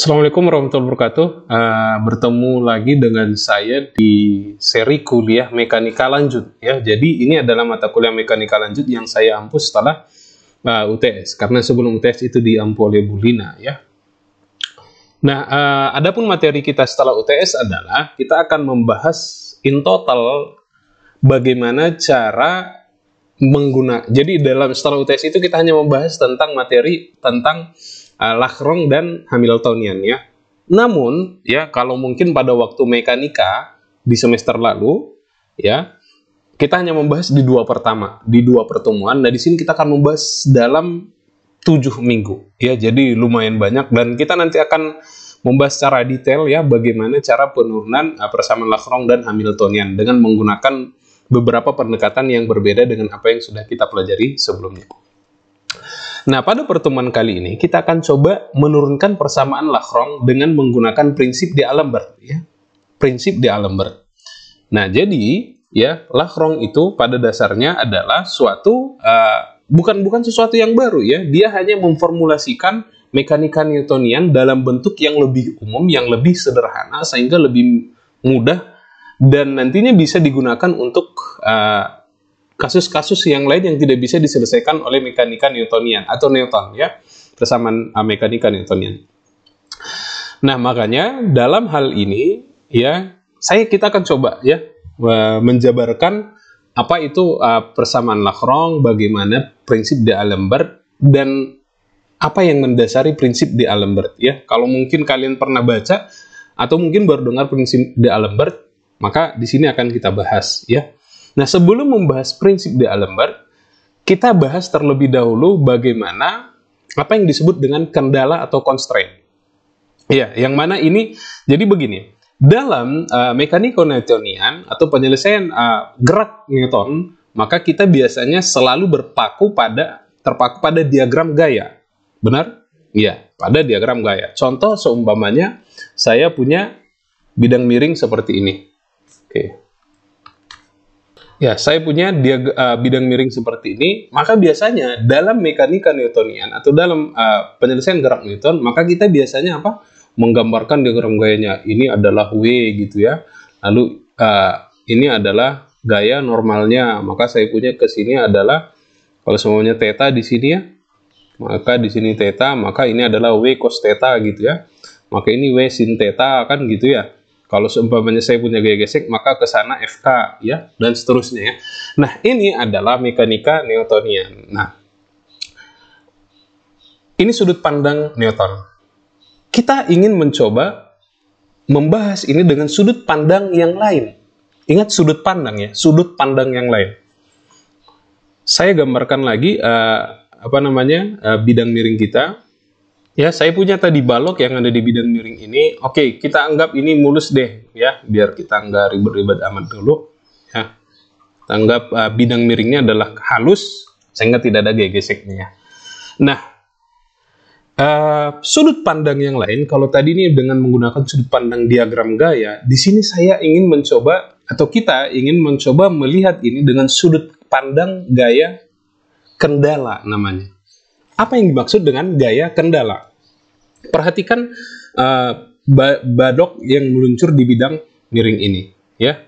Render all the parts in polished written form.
Assalamualaikum warahmatullahi wabarakatuh. Bertemu lagi dengan saya di seri kuliah mekanika lanjut ya. Jadi ini adalah mata kuliah mekanika lanjut yang saya ampu setelah UTS, karena sebelum UTS itu diampu oleh Bu Lina ya. Nah, adapun materi kita setelah UTS adalah kita akan membahas in total bagaimana cara menggunakan. Jadi dalam setelah UTS itu kita hanya membahas tentang materi tentang Lagrange dan Hamiltonian ya. Namun ya, kalau mungkin pada waktu mekanika di semester lalu ya, kita hanya membahas di dua pertemuan. Nah, di sini kita akan membahas dalam 7 minggu ya. Jadi lumayan banyak, dan kita nanti akan membahas secara detail ya bagaimana cara penurunan persamaan Lagrange dan Hamiltonian dengan menggunakan beberapa pendekatan yang berbeda dengan apa yang sudah kita pelajari sebelumnya. Nah, pada pertemuan kali ini kita akan coba menurunkan persamaan Lagrange dengan menggunakan prinsip D'Alembert ya. Prinsip D'Alembert. Nah, jadi ya, Lagrange itu pada dasarnya adalah suatu bukan sesuatu yang baru ya. Dia hanya memformulasikan mekanika Newtonian dalam bentuk yang lebih umum, yang lebih sederhana sehingga lebih mudah dan nantinya bisa digunakan untuk kasus-kasus yang lain yang tidak bisa diselesaikan oleh mekanika Newtonian atau Newton ya, persamaan mekanika Newtonian. Nah, makanya dalam hal ini ya, kita akan coba ya menjabarkan apa itu persamaan Lagrange, bagaimana prinsip D'Alembert, dan apa yang mendasari prinsip D'Alembert ya. Kalau mungkin kalian pernah baca atau mungkin baru dengar prinsip D'Alembert, maka di sini akan kita bahas ya. Nah, sebelum membahas prinsip D'Alembert, kita bahas terlebih dahulu bagaimana apa yang disebut dengan kendala atau constraint. Ya, yang mana ini, jadi begini, dalam mekanika Newtonian atau penyelesaian gerak Newton, maka kita biasanya selalu terpaku pada diagram gaya. Benar? Iya, pada diagram gaya. Contoh seumpamanya saya punya bidang miring seperti ini. Oke. Ya, saya punya bidang miring seperti ini, maka biasanya dalam mekanika Newtonian atau dalam penyelesaian gerak Newton, maka kita biasanya apa? Menggambarkan diagram gayanya. Ini adalah W gitu ya. Lalu ini adalah gaya normalnya, maka saya punya ke sini adalah, kalau semuanya theta di sini ya, maka di sini theta, maka ini adalah W cos theta gitu ya. Maka ini W sin theta kan gitu ya. Kalau seumpamanya saya punya gaya gesek, maka ke sana FK ya, dan seterusnya ya. Nah, ini adalah mekanika Newtonian. Nah, ini sudut pandang Newton. Kita ingin mencoba membahas ini dengan sudut pandang yang lain. Ingat sudut pandang ya, sudut pandang yang lain. Saya gambarkan lagi bidang miring kita. Ya, saya punya tadi balok yang ada di bidang miring ini. Oke, kita anggap ini mulus deh ya, biar kita nggak ribet-ribet amat dulu ya. Kita anggap bidang miringnya adalah halus sehingga tidak ada gaya geseknya ya. Nah, sudut pandang yang lain, kalau tadi ini dengan menggunakan sudut pandang diagram gaya, di sini saya ingin mencoba, atau kita ingin mencoba melihat ini dengan sudut pandang gaya kendala namanya. Apa yang dimaksud dengan gaya kendala? Perhatikan badok yang meluncur di bidang miring ini ya.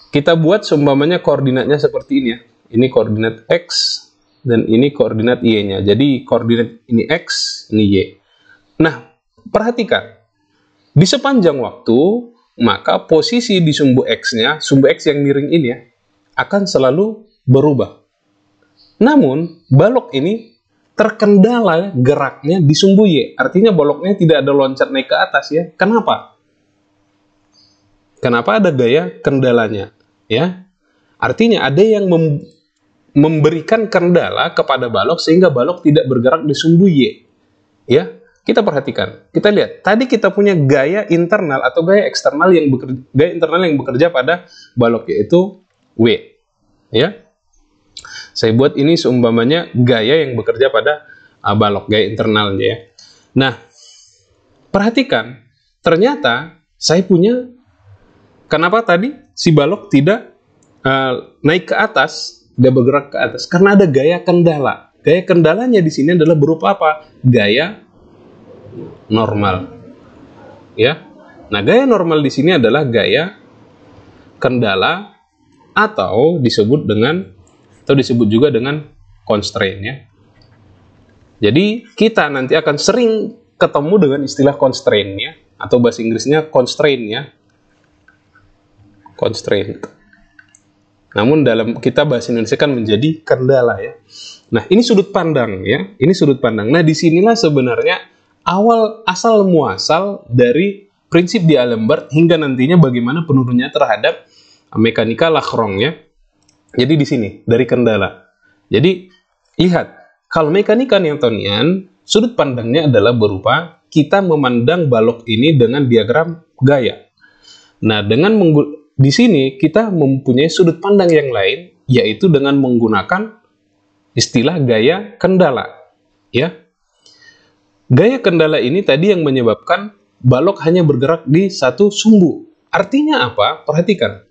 Kita buat seumpamanya koordinatnya seperti ini ya. Ini koordinat X dan ini koordinat Y-nya. Jadi koordinat ini X, ini Y. Nah, perhatikan. Di sepanjang waktu, maka posisi di sumbu X-nya, sumbu X yang miring ini ya, akan selalu berubah. Namun, balok ini terkendala geraknya di sumbu Y. Artinya baloknya tidak ada loncat naik ke atas ya. Kenapa? Kenapa ada gaya kendalanya? Ya. Artinya ada yang memberikan kendala kepada balok sehingga balok tidak bergerak di sumbu Y. Ya. Kita perhatikan. Kita lihat. Tadi kita punya gaya internal atau gaya eksternal yang bekerja pada balok, yaitu W. Ya. Saya buat ini seumpamanya gaya yang bekerja pada balok, gaya internalnya ya. Nah, perhatikan, ternyata saya punya, kenapa tadi si balok tidak naik ke atas, tidak bergerak ke atas? Karena ada gaya kendala. Gaya kendalanya di sini adalah berupa apa? Gaya normal. Ya. Nah, gaya normal di sini adalah gaya kendala atau disebut juga dengan constraint ya. Jadi kita nanti akan sering ketemu dengan istilah constraint ya, atau bahasa Inggrisnya constraint ya. Constraint. Namun dalam kita bahasa Indonesia kan menjadi kendala ya. Nah, ini sudut pandang ya. Ini sudut pandang. Nah, disinilah sebenarnya asal muasal dari prinsip D'Alembert hingga nantinya bagaimana penurunannya terhadap mekanika Lacron ya. Jadi di sini dari kendala. Jadi lihat, kalau mekanika Newtonian sudut pandangnya adalah berupa kita memandang balok ini dengan diagram gaya. Nah, di sini kita mempunyai sudut pandang yang lain, yaitu dengan menggunakan istilah gaya kendala. Ya, gaya kendala ini tadi yang menyebabkan balok hanya bergerak di satu sumbu. Artinya apa? Perhatikan.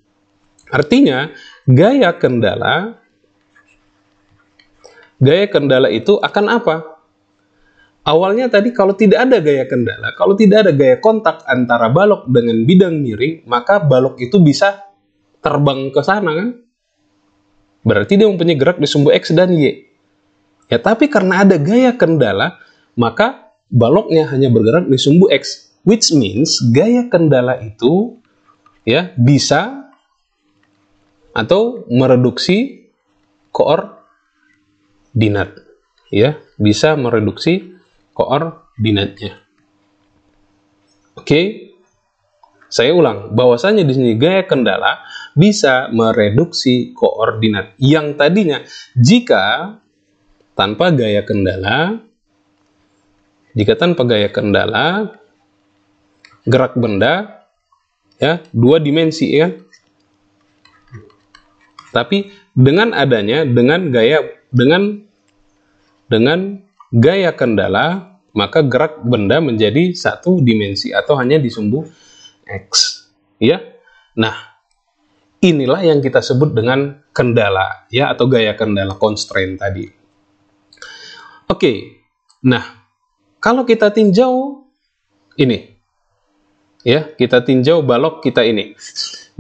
Artinya gaya kendala itu akan apa? Awalnya tadi kalau tidak ada gaya kendala, kalau tidak ada gaya kontak antara balok dengan bidang miring, maka balok itu bisa terbang ke sana kan? Berarti dia mempunyai gerak di sumbu X dan Y. Ya, tapi karena ada gaya kendala, maka baloknya hanya bergerak di sumbu X, which means gaya kendala itu ya bisa atau mereduksi koordinat. Ya, bisa mereduksi koordinatnya. Oke. Saya ulang, bahwasanya di sini gaya kendala bisa mereduksi koordinat yang tadinya jika tanpa gaya kendala gerak benda ya 2 dimensi ya. Tapi dengan gaya kendala maka gerak benda menjadi 1 dimensi atau hanya di sumbu X ya. Nah, inilah yang kita sebut dengan kendala ya, atau gaya kendala constraint tadi. Oke. Nah, kalau kita tinjau ini ya, kita tinjau balok kita ini.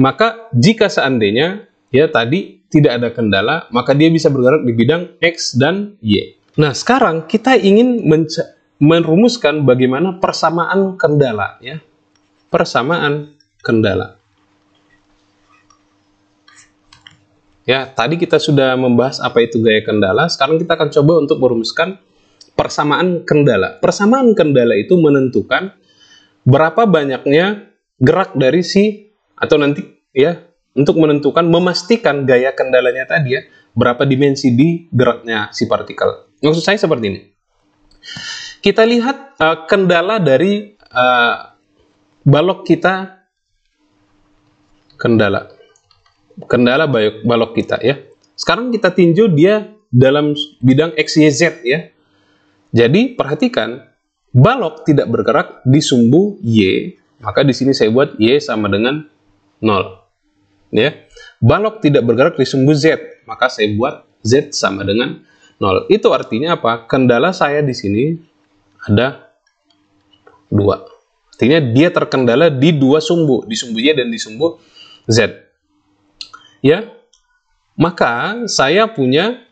Maka jika seandainya ya tadi tidak ada kendala, maka dia bisa bergerak di bidang X dan Y. Nah, sekarang kita ingin merumuskan bagaimana persamaan kendala ya. Persamaan kendala. Ya, tadi kita sudah membahas apa itu gaya kendala, sekarang kita akan coba untuk merumuskan persamaan kendala. Persamaan kendala itu menentukan berapa banyaknya gerak dari atau nanti ya, untuk menentukan, memastikan gaya kendalanya tadi ya, berapa dimensi di geraknya si partikel. Maksud saya seperti ini. Kita lihat kendala dari balok kita, kendala balok kita ya. Sekarang kita tinjau dia dalam bidang X, Y, Z ya. Jadi perhatikan, balok tidak bergerak di sumbu Y, maka di sini saya buat Y sama dengan 0. Ya. Balok tidak bergerak di sumbu Z, maka saya buat Z sama dengan 0. Itu artinya apa? Kendala saya di sini ada 2. Artinya dia terkendala di 2 sumbu, di sumbu Y dan di sumbu Z. Ya. Maka saya punya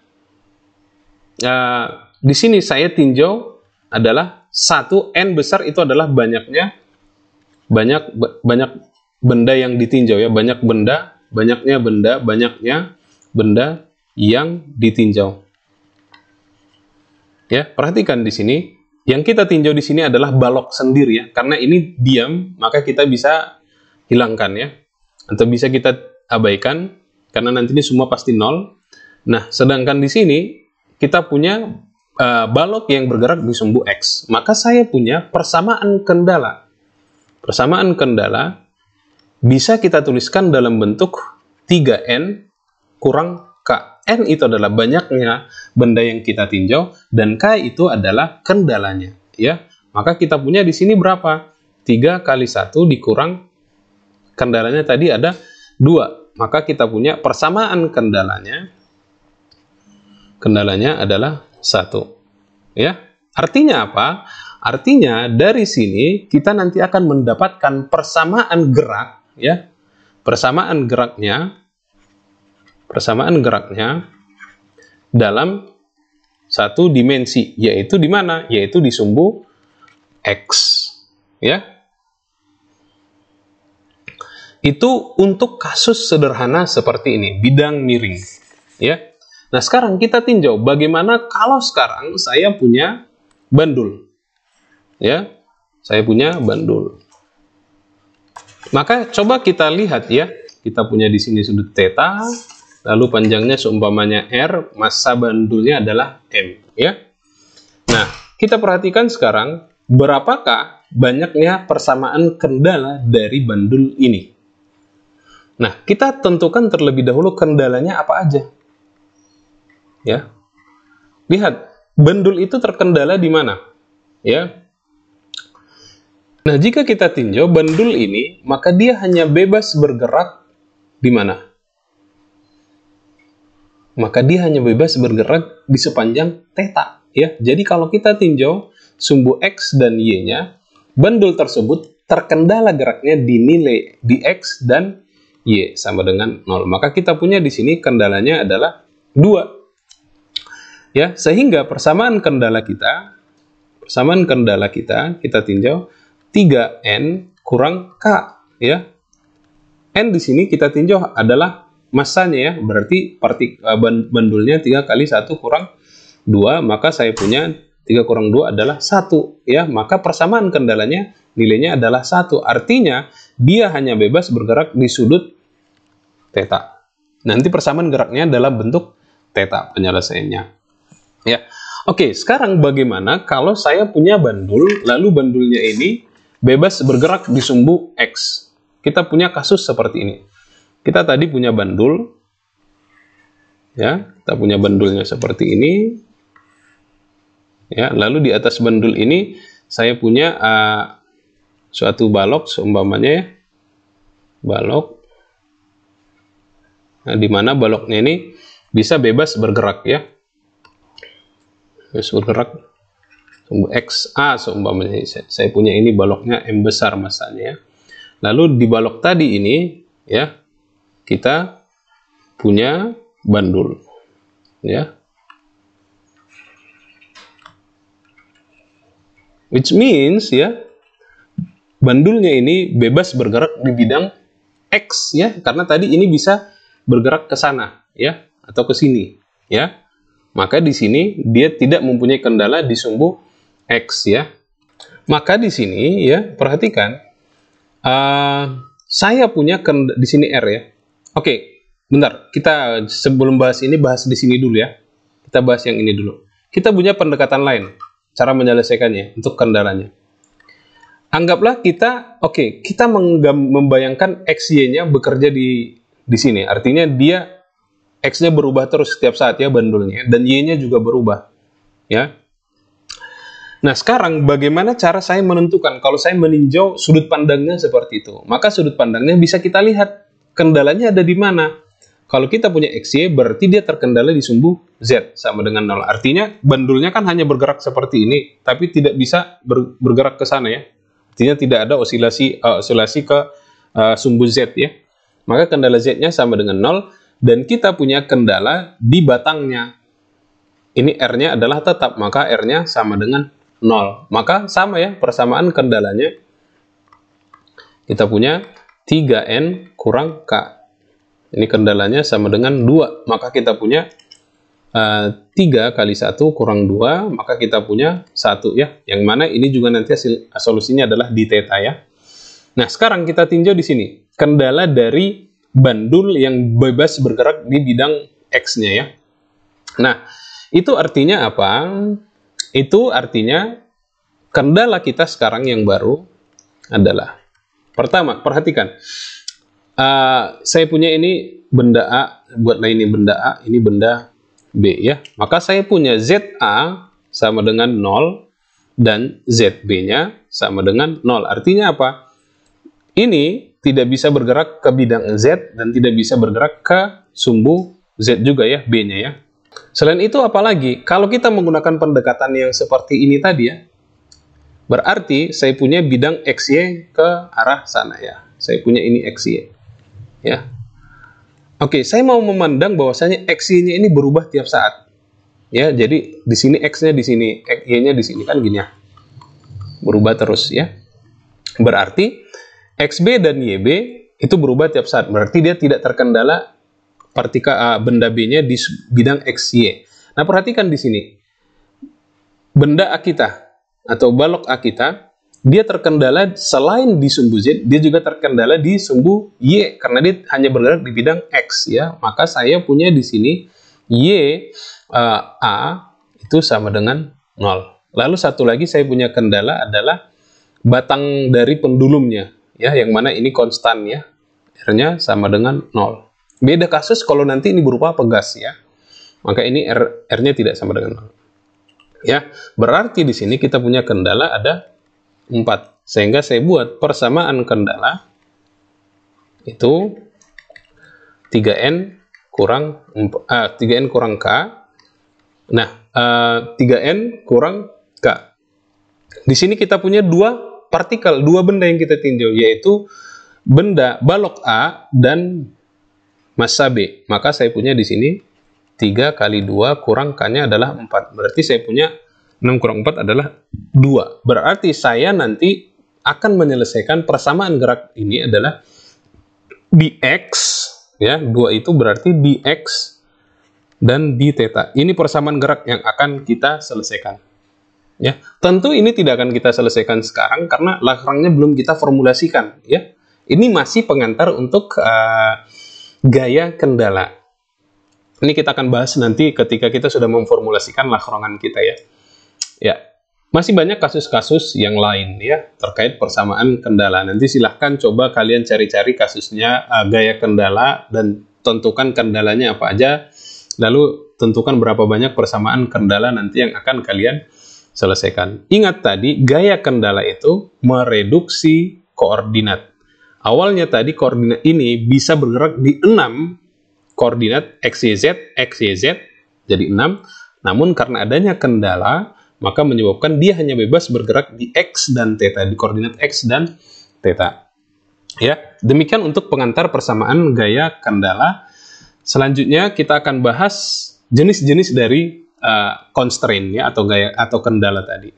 di sini saya tinjau adalah 1 N besar, itu adalah banyak benda yang ditinjau ya, banyaknya benda yang ditinjau. Ya, perhatikan di sini, yang kita tinjau di sini adalah balok sendiri ya, karena ini diam, maka kita bisa hilangkan ya, atau bisa kita abaikan, karena nanti ini semua pasti 0. Nah, sedangkan di sini kita punya balok yang bergerak di sumbu X, maka saya punya persamaan kendala. Persamaan kendala bisa kita tuliskan dalam bentuk 3N kurang K. N itu adalah banyaknya benda yang kita tinjau, dan K itu adalah kendalanya. Ya, maka kita punya di sini berapa? 3 kali 1 dikurang kendalanya tadi ada 2. Maka kita punya persamaan kendalanya adalah 1. Ya, artinya apa? Artinya dari sini kita nanti akan mendapatkan persamaan gerak, ya, persamaan geraknya dalam satu dimensi, yaitu di mana? Yaitu di sumbu X, ya. Itu untuk kasus sederhana seperti ini, bidang miring, ya. Nah, sekarang kita tinjau bagaimana kalau sekarang saya punya bandul, ya. Saya punya bandul. Maka coba kita lihat, ya. Kita punya di sini sudut theta, lalu panjangnya seumpamanya R, massa bandulnya adalah M, ya. Nah, kita perhatikan sekarang berapakah banyaknya persamaan kendala dari bandul ini. Nah, kita tentukan terlebih dahulu kendalanya apa aja. Ya. Lihat, bandul itu terkendala di mana? Ya. Nah, jika kita tinjau bandul ini, maka dia hanya bebas bergerak di mana? Maka dia hanya bebas bergerak di sepanjang theta, ya. Jadi kalau kita tinjau sumbu X dan Y-nya, bandul tersebut terkendala geraknya di nilai di X dan Y sama dengan 0. Maka kita punya di sini kendalanya adalah 2. Ya, sehingga persamaan kendala kita kita tinjau 3N kurang K, ya. N di sini kita tinjau adalah massanya, ya. Berarti bandulnya 3 kali 1 kurang 2, maka saya punya 3 kurang 2 adalah 1, ya. Maka persamaan kendalanya nilainya adalah 1. Artinya dia hanya bebas bergerak di sudut theta. Nanti persamaan geraknya dalam bentuk theta penyelesaiannya. Ya. Oke, sekarang bagaimana kalau saya punya bandul, lalu bandulnya ini bebas bergerak di sumbu X? Kita punya kasus seperti ini. Kita tadi punya bandul, ya, kita punya bandulnya seperti ini. Ya, lalu di atas bandul ini saya punya suatu balok seumpamanya, ya. Balok. Nah, di mana baloknya ini bisa bebas bergerak, ya. Bebas bergerak. Sumbu XA seumpamanya. Saya punya ini baloknya M besar massanya, ya. Lalu di balok tadi ini, ya, kita punya bandul, ya. Which means, ya, bandulnya ini bebas bergerak di bidang X, ya, karena tadi ini bisa bergerak ke sana, ya, atau ke sini, ya. Maka di sini dia tidak mempunyai kendala di sumbu X, ya. Maka di sini, ya, perhatikan, saya punya di sini R, ya. Oke, bentar, kita sebelum bahas ini bahas di sini dulu, ya. Kita bahas yang ini dulu. Kita punya pendekatan lain cara menyelesaikannya untuk kendalanya. Anggaplah kita, kita membayangkan XY-nya bekerja di sini. Artinya dia X-nya berubah terus setiap saat, ya, bandulnya, dan Y-nya juga berubah, ya. Nah, sekarang bagaimana cara saya menentukan kalau saya meninjau sudut pandangnya seperti itu? Maka sudut pandangnya bisa kita lihat kendalanya ada di mana. Kalau kita punya XY, berarti dia terkendala di sumbu Z sama dengan 0. Artinya bandulnya kan hanya bergerak seperti ini, tapi tidak bisa bergerak ke sana, ya. Artinya tidak ada osilasi ke sumbu Z, ya. Maka kendala Z-nya sama dengan 0, dan kita punya kendala di batangnya. Ini R-nya adalah tetap, maka R-nya sama dengan 0. Maka sama, ya, persamaan kendalanya. Kita punya 3N kurang K. Ini kendalanya sama dengan 2. Maka kita punya 3 kali 1 kurang 2, maka kita punya 1, ya. Yang mana ini juga nanti solusinya adalah di theta, ya. Nah, sekarang kita tinjau di sini. Kendala dari bandul yang bebas bergerak di bidang X-nya, ya. Nah, itu artinya apa? Itu artinya kendala kita sekarang yang baru adalah, pertama, perhatikan. Saya punya ini benda A, buatlah ini benda A, ini benda B, ya. Maka saya punya ZA sama dengan 0 dan ZB-nya sama dengan 0. Artinya apa? Ini tidak bisa bergerak ke bidang Z dan tidak bisa bergerak ke sumbu Z juga, ya, B-nya, ya. Selain itu apalagi? Kalau kita menggunakan pendekatan yang seperti ini tadi, ya, Berarti saya punya bidang XY ke arah sana ya. Saya punya ini XY. Ya. Oke, saya mau memandang bahwasanya XY-nya ini berubah tiap saat. Ya, jadi di sini X-nya di sini, Y-nya di sini kan gini ya. Berubah terus ya. Berarti XB dan YB itu berubah tiap saat. Berarti dia tidak terkendala benda B-nya di bidang XY. Nah, perhatikan di sini. Benda A kita atau balok A kita, dia terkendala selain di sumbu Z, dia juga terkendala di sumbu Y, karena dia hanya bergerak di bidang X ya. Maka saya punya di sini Y A itu sama dengan 0. Lalu satu lagi saya punya kendala adalah batang dari pendulumnya ya, yang mana ini konstan ya. R-nya sama dengan 0. Beda kasus kalau nanti ini berupa pegas ya. Maka ini R-nya tidak sama dengan 0. Ya, berarti di sini kita punya kendala ada 4. Sehingga saya buat persamaan kendala itu 3N kurang 3N kurang K. Nah, 3N kurang K. Di sini kita punya dua partikel, dua benda yang kita tinjau, yaitu benda balok A dan massa B. Maka saya punya di sini 3 kali 2 kurang K-nya adalah 4. Berarti saya punya 6 kurang 4 adalah 2. Berarti saya nanti akan menyelesaikan persamaan gerak ini adalah dx, ya, 2 itu berarti dx dan d theta. Ini persamaan gerak yang akan kita selesaikan. Ya, tentu ini tidak akan kita selesaikan sekarang karena Lagrange belum kita formulasikan. Ya, ini masih pengantar untuk gaya kendala. Ini kita akan bahas nanti ketika kita sudah memformulasikan Lagrange kita ya. Ya, masih banyak kasus-kasus yang lain ya terkait persamaan kendala. Nanti silahkan coba kalian cari-cari kasusnya gaya kendala dan tentukan kendalanya apa aja. Lalu tentukan berapa banyak persamaan kendala nanti yang akan kalian selesaikan. Ingat tadi gaya kendala itu mereduksi koordinat. Awalnya tadi koordinat ini bisa bergerak di 6 koordinat XYZ, XYZ jadi 6, namun karena adanya kendala, maka menyebabkan dia hanya bebas bergerak di X dan Theta, di koordinat X dan Theta. Ya, demikian untuk pengantar persamaan gaya kendala. Selanjutnya kita akan bahas jenis-jenis dari constraint ya, atau gaya atau kendala tadi.